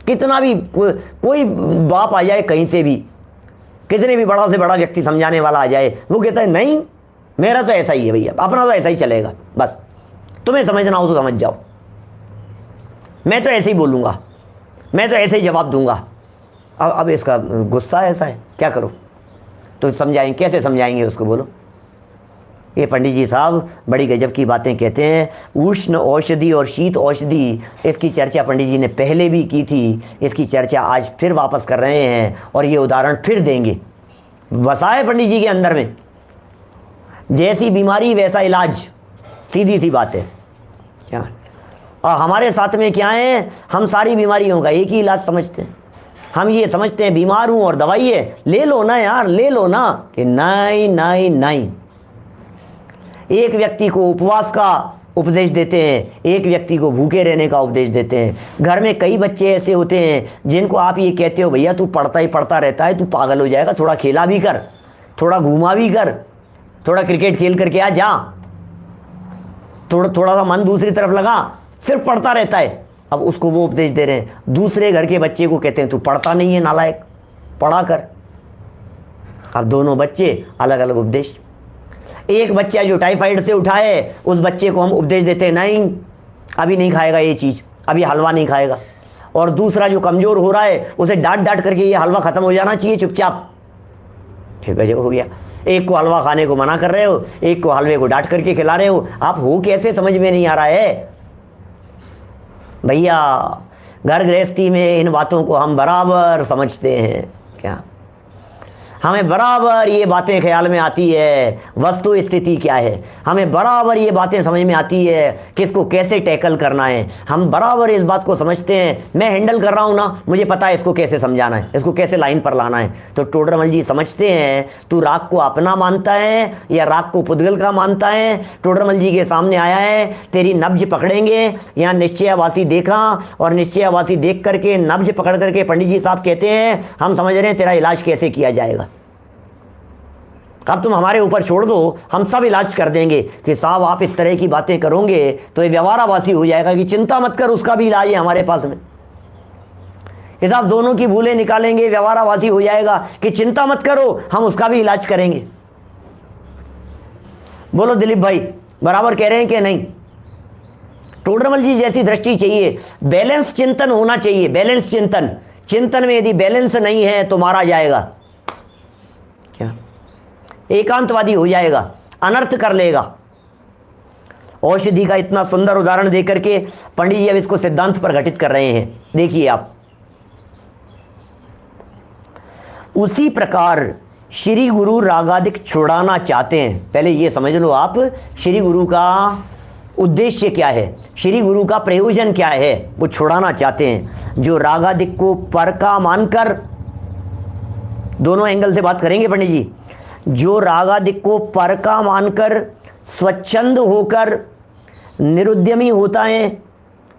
कितना भी कोई बाप आ जाए कहीं से भी, कितने भी बड़ा से बड़ा व्यक्ति समझाने वाला आ जाए, वो कहता है नहीं मेरा तो ऐसा ही है भैया, अपना तो ऐसा ही चलेगा, बस तुम्हें समझना हो तो समझ जाओ, मैं तो ऐसे ही बोलूँगा, मैं तो ऐसे ही जवाब दूंगा। अब इसका गुस्सा ऐसा है, क्या करो? तो समझाएंगे, कैसे समझाएंगे उसको? बोलो। ये पंडित जी साहब बड़ी गजब की बातें कहते हैं। उष्ण औषधि और शीत औषधि, इसकी चर्चा पंडित जी ने पहले भी की थी, इसकी चर्चा आज फिर वापस कर रहे हैं और ये उदाहरण फिर देंगे। बसाए पंडित जी के अंदर में, जैसी बीमारी वैसा इलाज, सीधी सी बात है क्या? और हमारे साथ में क्या है, हम सारी बीमारियों का एक ही इलाज समझते हैं। हम ये समझते हैं बीमार हूँ और दवाई है, ले लो ना यार, ले लो ना। कि नहीं नहीं नहीं, एक व्यक्ति को उपवास का उपदेश देते हैं, एक व्यक्ति को भूखे रहने का उपदेश देते हैं। घर में कई बच्चे ऐसे होते हैं जिनको आप ये कहते हो भैया तू पढ़ता ही पढ़ता रहता है, तू पागल हो जाएगा, थोड़ा खेला भी कर, थोड़ा घूमा भी कर, थोड़ा क्रिकेट खेल करके आ जा, थोड़ा सा मन दूसरी तरफ लगा, सिर्फ पढ़ता रहता है। अब उसको वो उपदेश दे रहे हैं। दूसरे घर के बच्चे को कहते हैं तू पढ़ता नहीं है नालायक, पढ़ा कर। अब दोनों बच्चे अलग अलग उपदेश। एक बच्चा जो टाइफाइड से उठा है, उस बच्चे को हम उपदेश देते हैं नहीं अभी नहीं खाएगा ये चीज़, अभी हलवा नहीं खाएगा। और दूसरा जो कमज़ोर हो रहा है उसे डांट डांट करके ये हलवा ख़त्म हो जाना चाहिए चुपचाप। ठीक है, हो गया। एक को हलवा खाने को मना कर रहे हो, एक को हलवे को डांट करके खिला रहे हो। आप हो कैसे, समझ में नहीं आ रहा है भैया। घर गृहस्थी में इन बातों को हम बराबर समझते हैं क्या? हमें बराबर ये बातें ख्याल में आती है वस्तु स्थिति क्या है, हमें बराबर ये बातें समझ में आती है किसको कैसे टैकल करना है। हम बराबर इस बात को समझते हैं, मैं हैंडल कर रहा हूँ ना, मुझे पता है इसको कैसे समझाना है, इसको कैसे लाइन पर लाना है। तो टोडरमल जी समझते हैं तू राग को अपना मानता है या राग को पुद्गल का मानता है। टोडरमल जी के सामने आया है, तेरी नब्ज पकड़ेंगे। यहाँ निश्चयावासी देखा और निश्चयावासी देख करके नब्ज पकड़ करके पंडित जी साहब कहते हैं हम समझ रहे हैं तेरा इलाज कैसे किया जाएगा, अब तुम हमारे ऊपर छोड़ दो, हम सब इलाज कर देंगे। कि साहब आप इस तरह की बातें करोगे तो ये व्यवहारावासी हो जाएगा कि चिंता मत कर, उसका भी इलाज है हमारे पास में। कि साहब दोनों की भूलें निकालेंगे, व्यवहारावासी हो जाएगा कि चिंता मत करो, हम उसका भी इलाज करेंगे। बोलो दिलीप भाई, बराबर कह रहे हैं कि नहीं? टोडरमल जी जैसी दृष्टि चाहिए, बैलेंस चिंतन होना चाहिए, बैलेंस चिंतन। चिंतन में यदि बैलेंस नहीं है तो मारा जाएगा, क्या एकांतवादी हो जाएगा, अनर्थ कर लेगा। औषधि का इतना सुंदर उदाहरण देकर के पंडित जी अब इसको सिद्धांत पर घटित कर रहे हैं। देखिए आप, उसी प्रकार श्री गुरु रागादिक छुड़ाना चाहते हैं। पहले ये समझ लो आप, श्री गुरु का उद्देश्य क्या है, श्री गुरु का प्रयोजन क्या है, वो छुड़ाना चाहते हैं। जो रागादिक को पर का मानकर, दोनों एंगल से बात करेंगे पंडित जी, जो रागादिक को पर का मानकर स्वच्छंद होकर निरुद्यमी होता है,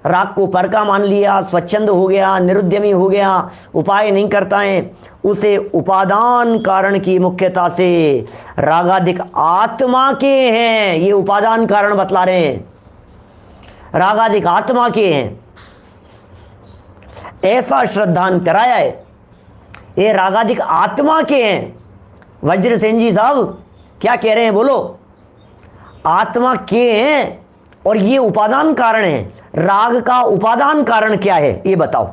राग को पर का मान लिया, स्वच्छंद हो गया, निरुद्यमी हो गया, उपाय नहीं करता है, उसे उपादान कारण की मुख्यता से रागादिक आत्मा के हैं, ये उपादान कारण बतला रहे हैं, रागादिक आत्मा के हैं, ऐसा श्रद्धान कराया है। ये रागादिक आत्मा के हैं। वज्रसेन जी साहब क्या कह रहे हैं बोलो, आत्मा के हैं और ये उपादान कारण है। राग का उपादान कारण क्या है ये बताओ।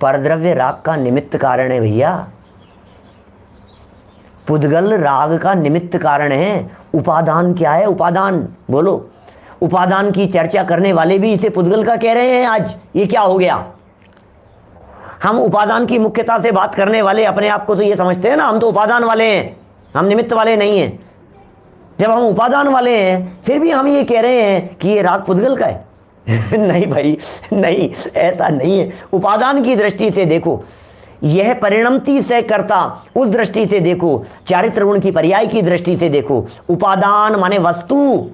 परद्रव्य राग का निमित्त कारण है भैया, पुद्गल राग का निमित्त कारण है। उपादान क्या है, उपादान बोलो। उपादान की चर्चा करने वाले भी इसे पुद्गल का कह रहे हैं आज। ये क्या हो गया, हम उपादान की मुख्यता से बात करने वाले अपने आप को तो ये समझते हैं ना, हम तो उपादान वाले हैं, हम निमित्त वाले नहीं हैं। जब हम उपादान वाले हैं फिर भी हम ये कह रहे हैं कि ये राग पुद्गल का है। नहीं भाई नहीं, ऐसा नहीं है। उपादान की दृष्टि से देखो, यह परिणमति से करता, उस दृष्टि से देखो, चारित्र गुण की पर्याय की दृष्टि से देखो। उपादान माने वस्तु,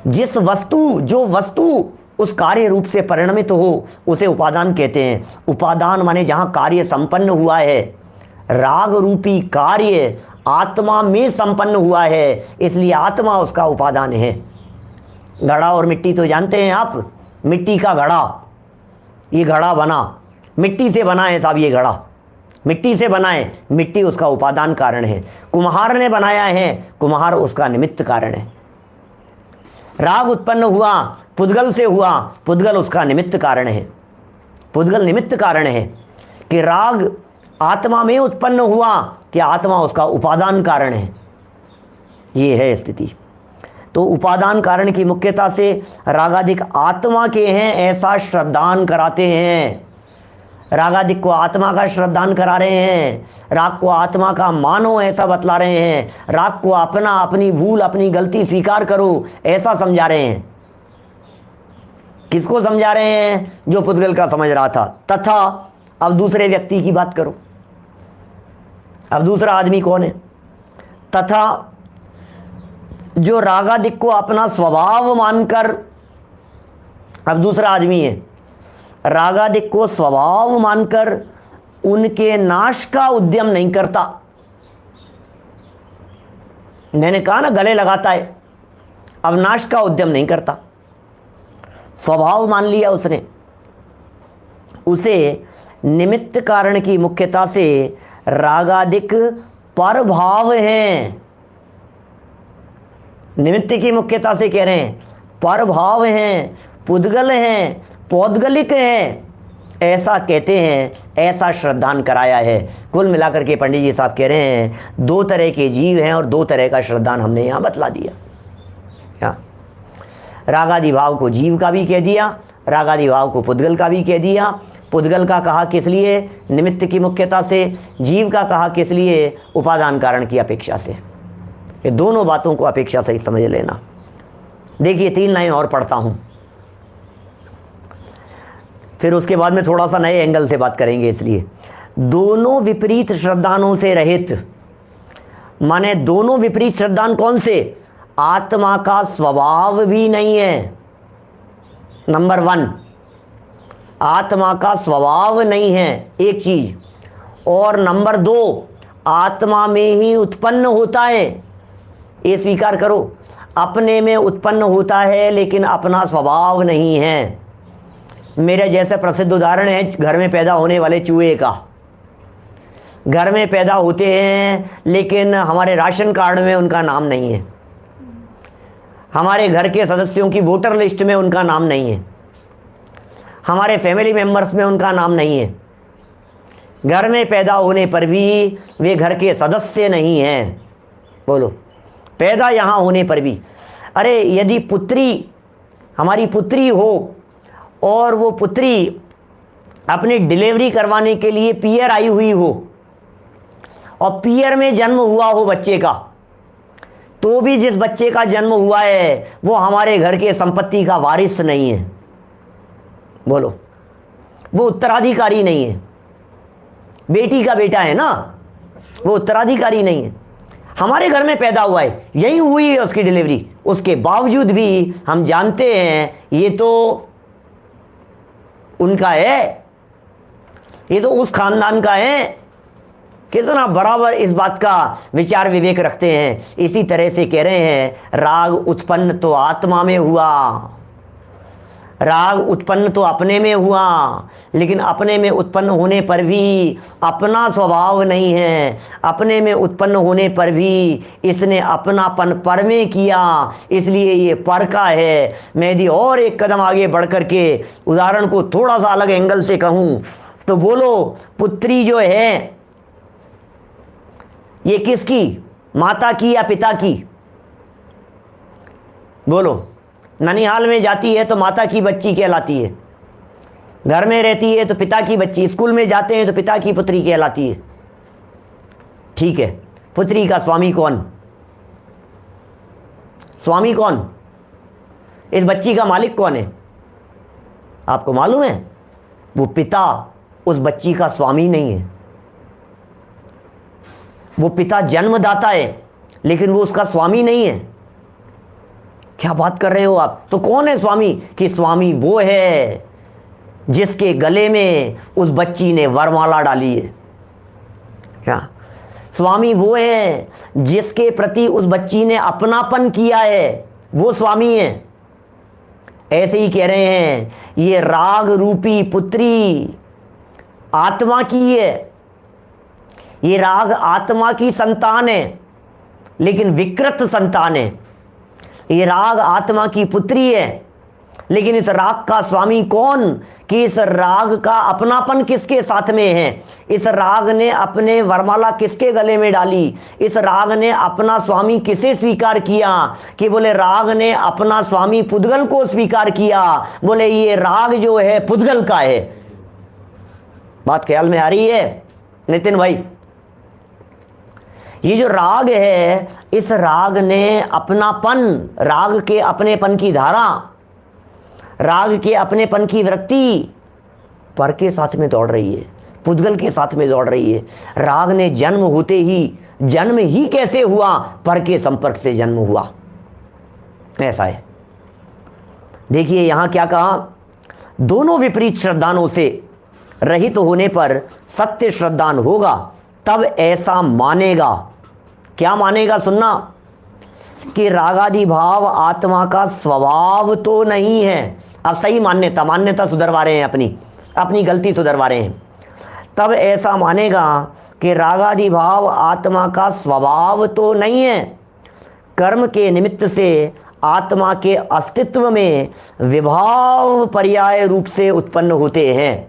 जिस वस्तु, जो वस्तु उस कार्य रूप से परिणमित हो उसे उपादान कहते हैं। उपादान माने जहां कार्य संपन्न हुआ है, राग रूपी कार्य आत्मा में संपन्न हुआ है, इसलिए आत्मा उसका उपादान है। घड़ा और मिट्टी तो जानते हैं आप, मिट्टी का घड़ा, ये घड़ा बना, मिट्टी से बना है साहब, ये घड़ा मिट्टी से बना है, मिट्टी उसका उपादान कारण है। कुम्हार ने बनाया है, कुम्हार उसका निमित्त कारण है। राग उत्पन्न हुआ, पुद्गल से हुआ, पुद्गल उसका निमित्त कारण है। पुद्गल निमित्त कारण है कि राग आत्मा में उत्पन्न हुआ कि आत्मा उसका उपादान कारण है। ये है स्थिति। तो उपादान कारण की मुख्यता से रागादिक आत्मा के हैं, ऐसा श्रद्धान कराते हैं। रागादिक को आत्मा का श्रद्धान करा रहे हैं, राग को आत्मा का मानो ऐसा बतला रहे हैं, राग को अपना, अपनी भूल, अपनी गलती स्वीकार करो ऐसा समझा रहे हैं। किसको समझा रहे हैं, जो पुद्गल का समझ रहा था। तथा अब दूसरे व्यक्ति की बात करो, अब दूसरा आदमी कौन है। तथा जो रागादिक को अपना स्वभाव मानकर, अब दूसरा आदमी है, रागादिक को स्वभाव मानकर उनके नाश का उद्यम नहीं करता। मैंने कहा ना, गले लगाता है, अब नाश का उद्यम नहीं करता। स्वभाव मान लिया उसने, उसे निमित्त कारण की मुख्यता से रागादिक परभाव हैं। निमित्त की मुख्यता से कह रहे हैं, परभाव हैं, पुद्गल हैं, पौद्गलिक हैं, ऐसा कहते हैं, ऐसा श्रद्धान कराया है। कुल मिलाकर के पंडित जी साहब कह रहे हैं दो तरह के जीव हैं और दो तरह का श्रद्धान हमने यहाँ बतला दिया। क्या रागादि भाव को जीव का भी कह दिया, रागादि भाव को पुद्गल का भी कह दिया। पुद्गल का कहा किस लिए, निमित्त की मुख्यता से। जीव का कहा किस लिए, उपादान कारण की अपेक्षा से। ये दोनों बातों को अपेक्षा सही समझ लेना। देखिए 3 लाइन और पढ़ता हूँ, फिर उसके बाद में थोड़ा सा नए एंगल से बात करेंगे। इसलिए दोनों विपरीत श्रद्धानों से रहित, माने दोनों विपरीत श्रद्धान कौन से, आत्मा का स्वभाव भी नहीं है। नंबर 1, आत्मा का स्वभाव नहीं है एक चीज, और नंबर 2, आत्मा में ही उत्पन्न होता है। ये स्वीकार करो, अपने में उत्पन्न होता है लेकिन अपना स्वभाव नहीं है। मेरे जैसे प्रसिद्ध उदाहरण है घर में पैदा होने वाले चूहे का। घर में पैदा होते हैं लेकिन हमारे राशन कार्ड में उनका नाम नहीं है। हमारे घर के सदस्यों की वोटर लिस्ट में उनका नाम नहीं है, हमारे फैमिली मेंबर्स में उनका नाम नहीं है, घर में पैदा होने पर भी वे घर के सदस्य नहीं हैं। बोलो, पैदा यहाँ होने पर भी। अरे यदि पुत्री, हमारी पुत्री हो और वो पुत्री अपनी डिलीवरी करवाने के लिए पियर आई हुई हो और पियर में जन्म हुआ हो बच्चे का, तो भी जिस बच्चे का जन्म हुआ है वो हमारे घर के संपत्ति का वारिस नहीं है। बोलो, वो उत्तराधिकारी नहीं है। बेटी का बेटा है ना, वो उत्तराधिकारी नहीं है। हमारे घर में पैदा हुआ है, यही हुई है उसकी डिलीवरी, उसके बावजूद भी हम जानते हैं ये तो उनका है, ये तो उस खानदान का है। कितना बराबर इस बात का विचार विवेक रखते हैं। इसी तरह से कह रहे हैं राग उत्पन्न तो आत्मा में हुआ, राग उत्पन्न तो अपने में हुआ, लेकिन अपने में उत्पन्न होने पर भी अपना स्वभाव नहीं है। अपने में उत्पन्न होने पर भी इसने अपनापन पर में किया, इसलिए ये पर का है। मैं यदि और एक कदम आगे बढ़ करके उदाहरण को थोड़ा सा अलग एंगल से कहूँ तो बोलो, पुत्री जो है ये किसकी, माता की या पिता की? बोलो, ननिहाल में जाती है तो माता की बच्ची कहलाती है, घर में रहती है तो पिता की बच्ची, स्कूल में जाते हैं तो पिता की पुत्री कहलाती है। ठीक है, पुत्री का स्वामी कौन? स्वामी कौन? इस बच्ची का मालिक कौन है? आपको मालूम है? वो पिता उस बच्ची का स्वामी नहीं है। वो पिता जन्मदाता है लेकिन वो उसका स्वामी नहीं है। क्या बात कर रहे हो आप? तो कौन है स्वामी? कि स्वामी वो है जिसके गले में उस बच्ची ने वरमाला डाली है। क्या? स्वामी वो है जिसके प्रति उस बच्ची ने अपनापन किया है, वो स्वामी है। ऐसे ही कह रहे हैं ये राग रूपी पुत्री आत्मा की है, ये राग आत्मा की संतान है लेकिन विकृत संतान है। ये राग आत्मा की पुत्री है लेकिन इस राग का स्वामी कौन? कि इस राग का अपनापन किसके साथ में है? इस राग ने अपने वरमाला किसके गले में डाली? इस राग ने अपना स्वामी किसे स्वीकार किया? कि बोले राग ने अपना स्वामी पुद्गल को स्वीकार किया। बोले ये राग जो है पुद्गल का है। बात ख्याल में आ रही है नितिन भाई? ये जो राग है, इस राग ने अपनापन, राग के अपनेपन की धारा, राग के अपनेपन की वृत्ति पर के साथ में दौड़ रही है, पुद्गल के साथ में दौड़ रही है। राग ने जन्म होते ही, जन्म ही कैसे हुआ? पर के संपर्क से जन्म हुआ। ऐसा है। देखिए यहां क्या कहा, दोनों विपरीत श्रद्धानों से रहित होने पर सत्य श्रद्धान होगा, तब ऐसा मानेगा। क्या मानेगा? सुनना, कि रागादि भाव आत्मा का स्वभाव तो नहीं है। अब सही मान्यता, मान्यता सुधरवा रहे हैं, अपनी गलती सुधरवा रहे हैं। तब ऐसा मानेगा कि रागादि भाव आत्मा का स्वभाव तो नहीं है, कर्म के निमित्त से आत्मा के अस्तित्व में विभाव पर्याय रूप से उत्पन्न होते हैं।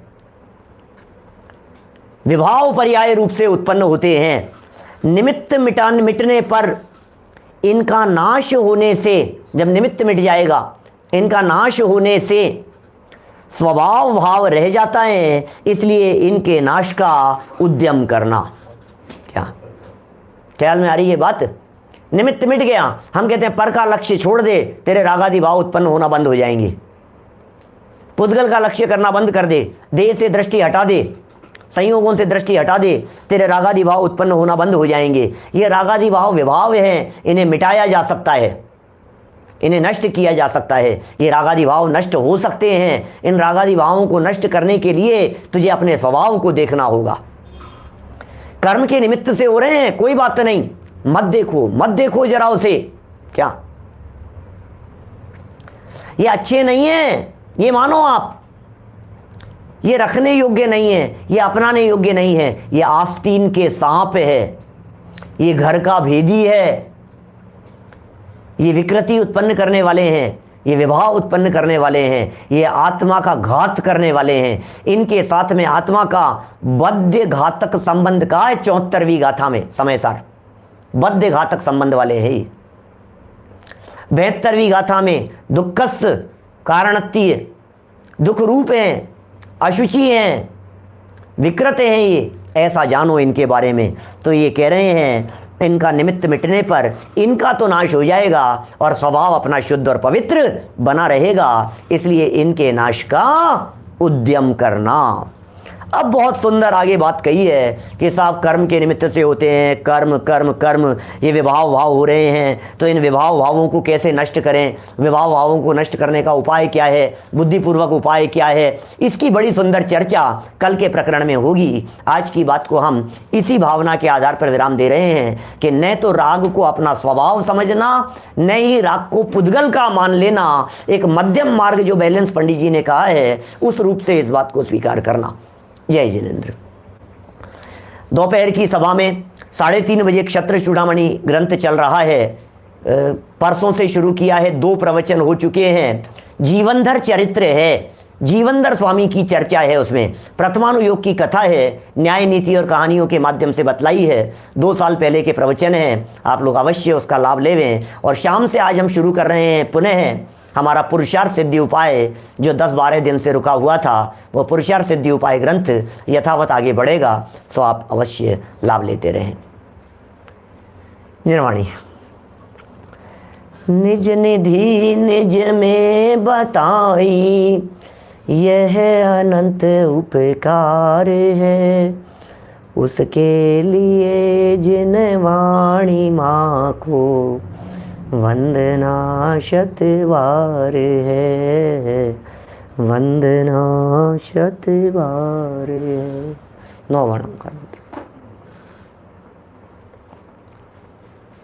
विभाव पर्याय रूप से उत्पन्न होते हैं। निमित्त मिटने पर इनका नाश होने से, जब निमित्त मिट जाएगा, इनका नाश होने से स्वभाव भाव रह जाता है, इसलिए इनके नाश का उद्यम करना। क्या ख्याल में आ रही है बात? निमित्त मिट गया, हम कहते हैं पर का लक्ष्य छोड़ दे, तेरे रागादि भाव उत्पन्न होना बंद हो जाएंगे। पुद्गल का लक्ष्य करना बंद कर दे, देह से दृष्टि हटा दे, संयोगों से दृष्टि हटा दे, तेरे रागादि भाव उत्पन्न होना बंद हो जाएंगे। ये रागादि भाव विभाव हैं, इन्हें मिटाया जा सकता है, इन्हें नष्ट किया जा सकता है। ये रागादि भाव नष्ट हो सकते हैं। इन रागादि भावों को नष्ट करने के लिए तुझे अपने स्वभाव को देखना होगा। कर्म के निमित्त से हो रहे हैं, कोई बात नहीं, मत देखो जरा उसे। क्या ये अच्छे नहीं है, ये मानो आप, ये रखने योग्य नहीं है, ये अपनाने योग्य नहीं है, ये आस्तीन के सांप है, ये घर का भेदी है, ये विकृति उत्पन्न करने वाले हैं, ये विभाव उत्पन्न करने वाले हैं, ये आत्मा का घात करने वाले हैं। इनके साथ में आत्मा का बद्ध घातक संबंध का है 74वीं गाथा में समय सार, बद्ध घातक संबंध वाले हैं। 72वीं गाथा में दुखस कारणत्य, दुख रूप हैं, अशुचि हैं, विकृत हैं, ये ऐसा जानो इनके बारे में। तो ये कह रहे हैं इनका निमित्त मिटने पर इनका तो नाश हो जाएगा और स्वभाव अपना शुद्ध और पवित्र बना रहेगा, इसलिए इनके नाश का उद्यम करना। अब बहुत सुंदर आगे बात कही है कि साहब कर्म के निमित्त से होते हैं, कर्म कर्म कर्म, ये विभाव भाव हो रहे हैं, तो इन विभाव भावों को कैसे नष्ट करें, विभाव भावों को नष्ट करने का उपाय क्या है, बुद्धिपूर्वक उपाय क्या है, इसकी बड़ी सुंदर चर्चा कल के प्रकरण में होगी। आज की बात को हम इसी भावना के आधार पर विराम दे रहे हैं कि न तो राग को अपना स्वभाव समझना, न ही राग को पुद्गल का मान लेना, एक मध्यम मार्ग जो बैलेंस पंडित जी ने कहा है उस रूप से इस बात को स्वीकार करना। जय जिनेंद्र। दोपहर की सभा में 3:30 बजे क्षत्र चूड़ामणि ग्रंथ चल रहा है। परसों से शुरू किया है, 2 प्रवचन हो चुके हैं। जीवनधर चरित्र है, जीवनधर स्वामी की चर्चा है, उसमें प्रथमानुयोग की कथा है, न्याय नीति और कहानियों के माध्यम से बतलाई है। 2 साल पहले के प्रवचन हैं, आप लोग अवश्य उसका लाभ लेवें। और शाम से आज हम शुरू कर रहे हैं पुनः हमारा पुरुषार्थ सिद्धि उपाय, जो 10-12 दिन से रुका हुआ था, वो पुरुषार्थ सिद्धि उपाय ग्रंथ यथावत आगे बढ़ेगा, सो आप अवश्य लाभ लेते रहें। निर्वाणी। निज निधि निज में बताई, यह अनंत उपकार है, उसके लिए जिन वाणी माँ को वंदना शतबार है, वंदना शतबार है। 9 वर्णम करना।